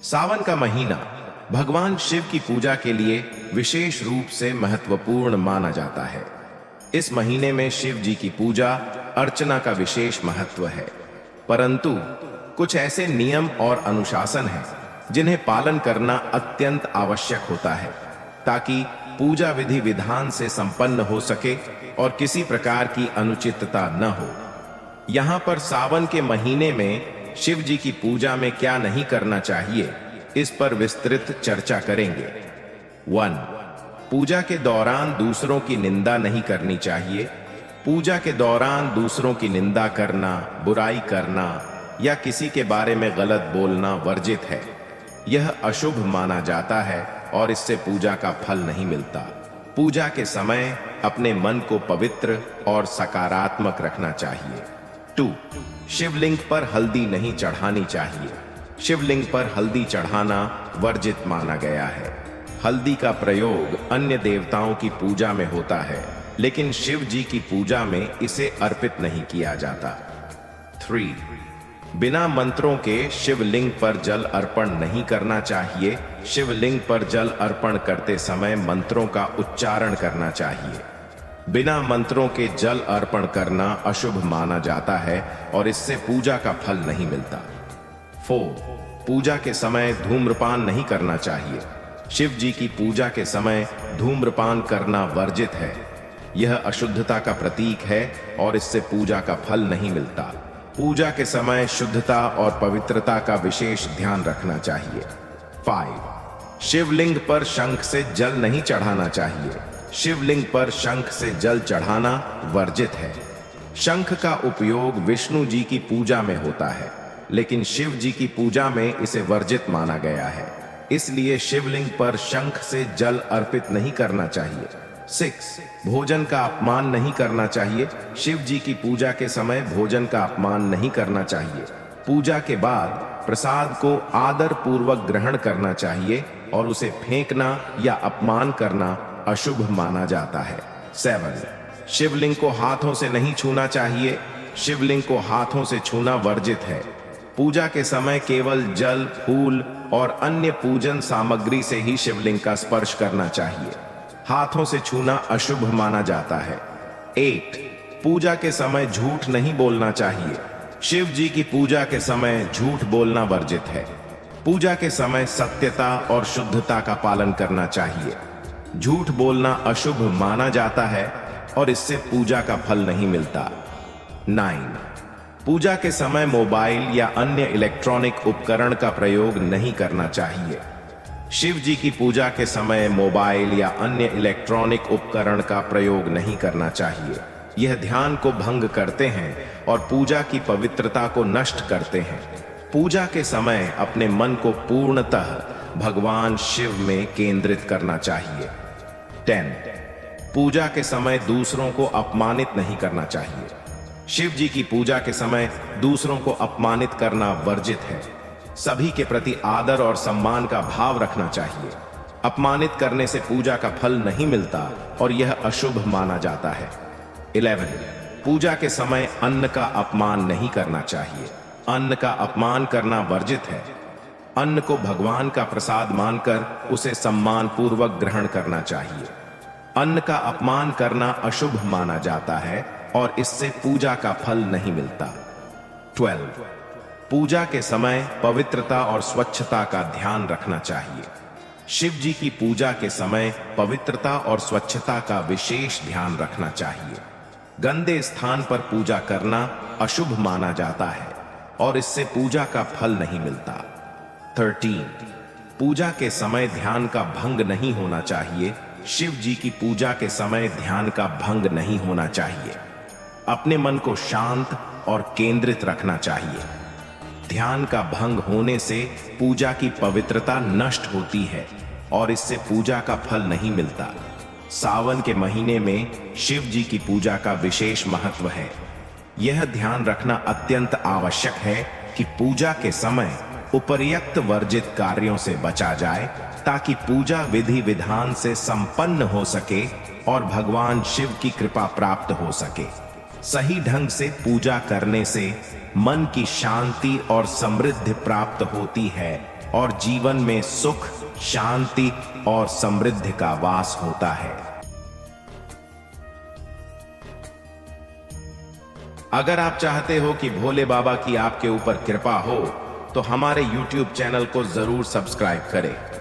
सावन का महीना भगवान शिव की पूजा के लिए विशेष रूप से महत्वपूर्ण माना जाता है। इस महीने में शिव जी की पूजा अर्चना का विशेष महत्व है, परंतु कुछ ऐसे नियम और अनुशासन हैं जिन्हें पालन करना अत्यंत आवश्यक होता है ताकि पूजा विधि विधान से संपन्न हो सके और किसी प्रकार की अनुचितता न हो। यहाँ पर सावन के महीने में शिव जी की पूजा में क्या नहीं करना चाहिए, इस पर विस्तृत चर्चा करेंगे। 1. पूजा के दौरान दूसरों की निंदा नहीं करनी चाहिए। पूजा के दौरान दूसरों की निंदा करना, बुराई करना या किसी के बारे में गलत बोलना वर्जित है। यह अशुभ माना जाता है और इससे पूजा का फल नहीं मिलता। पूजा के समय अपने मन को पवित्र और सकारात्मक रखना चाहिए। 2. शिवलिंग पर हल्दी नहीं चढ़ानी चाहिए। शिवलिंग पर हल्दी चढ़ाना वर्जित माना गया है। हल्दी का प्रयोग अन्य देवताओं की पूजा में होता है, लेकिन शिव जी की पूजा में इसे अर्पित नहीं किया जाता। 3. बिना मंत्रों के शिवलिंग पर जल अर्पण नहीं करना चाहिए। शिवलिंग पर जल अर्पण करते समय मंत्रों का उच्चारण करना चाहिए। बिना मंत्रों के जल अर्पण करना अशुभ माना जाता है और इससे पूजा का फल नहीं मिलता। 4. पूजा के समय धूम्रपान नहीं करना चाहिए। शिव जी की पूजा के समय धूम्रपान करना वर्जित है। यह अशुद्धता का प्रतीक है और इससे पूजा का फल नहीं मिलता। पूजा के समय शुद्धता और पवित्रता का विशेष ध्यान रखना चाहिए। 5. शिवलिंग पर शंख से जल नहीं चढ़ाना चाहिए। शिवलिंग पर शंख से जल चढ़ाना वर्जित है। शंख का उपयोग विष्णु जी की पूजा में होता है, लेकिन शिव जी की पूजा में इसे वर्जित माना गया है, इसलिए शिवलिंग पर शंख से जल अर्पित नहीं करना चाहिए। 6. भोजन का अपमान नहीं करना चाहिए। शिव जी की पूजा के समय भोजन का अपमान नहीं करना चाहिए। पूजा के बाद प्रसाद को आदर पूर्वक ग्रहण करना चाहिए और उसे फेंकना या अपमान करना अशुभ माना जाता है। 7. शिवलिंग को हाथों से नहीं छूना चाहिए। शिवलिंग को हाथों से छूना वर्जित है। पूजा के समय केवल जल, फूल और अन्य पूजन सामग्री से ही शिवलिंग का स्पर्श करना चाहिए। हाथों से छूना अशुभ माना जाता है। 8. पूजा के समय झूठ नहीं बोलना चाहिए। शिव जी की पूजा के समय झूठ बोलना वर्जित है। पूजा के समय सत्यता और शुद्धता का पालन करना चाहिए। झूठ बोलना अशुभ माना जाता है और इससे पूजा का फल नहीं मिलता। 9. पूजा के समय मोबाइल या अन्य इलेक्ट्रॉनिक उपकरण का प्रयोग नहीं करना चाहिए। शिव जी की पूजा के समय मोबाइल या अन्य इलेक्ट्रॉनिक उपकरण का प्रयोग नहीं करना चाहिए। यह ध्यान को भंग करते हैं और पूजा की पवित्रता को नष्ट करते हैं। पूजा के समय अपने मन को पूर्णतः भगवान शिव में केंद्रित करना चाहिए। 10. पूजा के समय दूसरों को अपमानित नहीं करना चाहिए। शिव जी की पूजा के समय दूसरों को अपमानित करना वर्जित है। सभी के प्रति आदर और सम्मान का भाव रखना चाहिए। अपमानित करने से पूजा का फल नहीं मिलता और यह अशुभ माना जाता है। 11. पूजा के समय अन्न का अपमान नहीं करना चाहिए। अन्न का अपमान करना वर्जित है। अन्न को भगवान का प्रसाद मानकर उसे सम्मान पूर्वक ग्रहण करना चाहिए। अन्न का अपमान करना अशुभ माना जाता है और इससे पूजा का फल नहीं मिलता। 12. पूजा के समय पवित्रता और स्वच्छता का ध्यान रखना चाहिए। शिव जी की पूजा के समय पवित्रता और स्वच्छता का विशेष ध्यान रखना चाहिए। गंदे स्थान पर पूजा करना अशुभ माना जाता है और इससे पूजा का फल नहीं मिलता। 13. पूजा के समय ध्यान का भंग नहीं होना चाहिए। शिव जी की पूजा के समय ध्यान का भंग नहीं होना चाहिए। अपने मन को शांत और केंद्रित रखना चाहिए। ध्यान का भंग होने से पूजा की पवित्रता नष्ट होती है और इससे पूजा का फल नहीं मिलता। सावन के महीने में शिव जी की पूजा का विशेष महत्व है। यह ध्यान रखना अत्यंत आवश्यक है कि पूजा के समय उपर्युक्त वर्जित कार्यों से बचा जाए ताकि पूजा विधि विधान से संपन्न हो सके और भगवान शिव की कृपा प्राप्त हो सके। सही ढंग से पूजा करने से मन की शांति और समृद्धि प्राप्त होती है और जीवन में सुख, शांति और समृद्धि का वास होता है। अगर आप चाहते हो कि भोले बाबा की आपके ऊपर कृपा हो तो हमारे YouTube चैनल को जरूर सब्सक्राइब करें